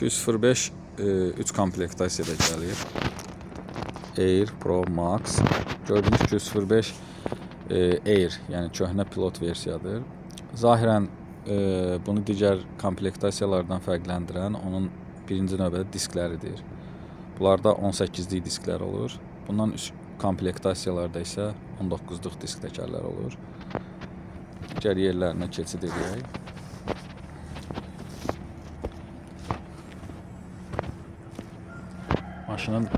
205 3 komplektasiyada gəlir. Air Pro Max. Gördüyünüz 205 Air, yəni köhnə pilot versiyadır. Zahirən bunu digər komplektasiyalardan fərqləndirən onun birinci növbədə diskləridir. Bunlarda 18'lik disklər olur. Bundan üst komplektasiyalarda isə 19'luq disk təkərlər olur. Digər yerlərinə keçid edək. Maşının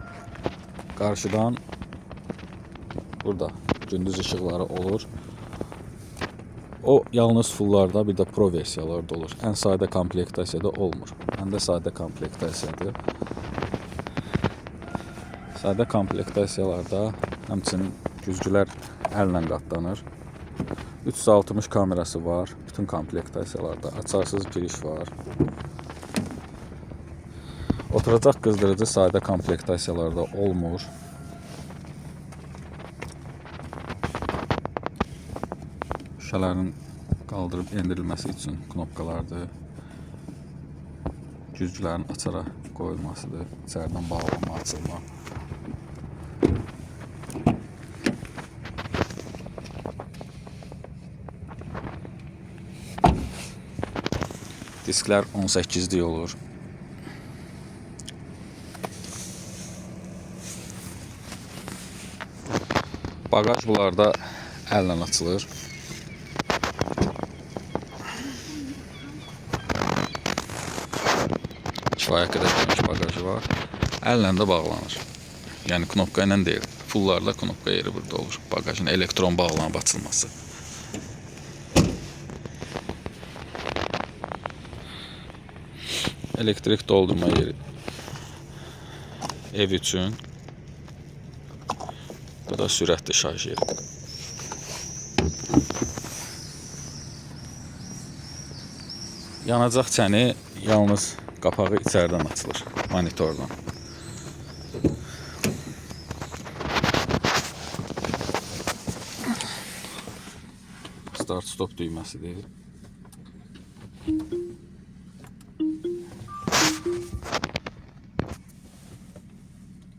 qarşıdan burada gündüz işıqları olur. O yalnız fulllarda, bir də pro versiyalarda olur. Ən sadə komplektasiyada olmur. Məndə sadə komplektasiyadır. Sadə komplektasiyalarda həmçinin güzgülər əllə qatlanır. 360 kamerası var bütün komplektasiyalarda. Açarsız giriş var. Oturacaq qızdırıcı sadə komplektasiyalarda olmur. Şüşələrin qaldırıb endirilməsi üçün knopkalardır. Güzgülərin açaraq qoyulmasıdır. İçərdən bağlama, açılma. Disklər 18'lik olur. Bagaj bunlarda əllə açılır. Kifayət qədər geniş bagajı var. Əllə də bağlanır. Yəni knopka ilə deyil. Fullarla knopka yeri burada olur. Bagajın elektron bağlanıb açılması. Elektrik doldurma yeri ev üçün. Bu da sürətli şarj yeri. Yanacaq çəni yalnız qapağı içərdən açılır, monitordan. Start stop düyməsidir.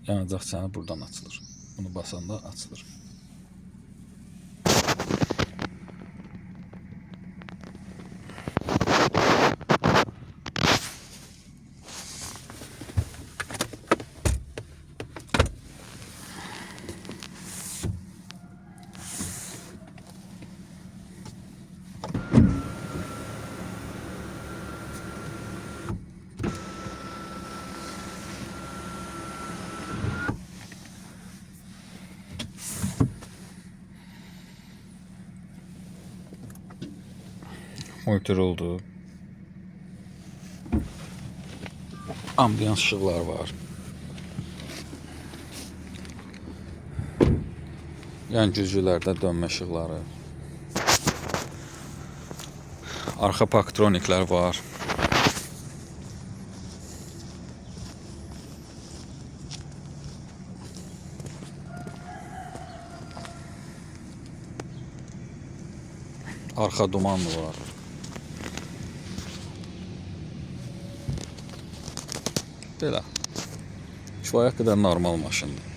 Yanacaq çəni buradan açılır. Bunu basanda açılır. Multiroldu. Ambiyans ışıqlar var. Yan güzgülərdə dönmə ışıqları. Arxa paktroniklər var. Arxa dumanlı var. Belə. Kifayət qədər normal maşındır.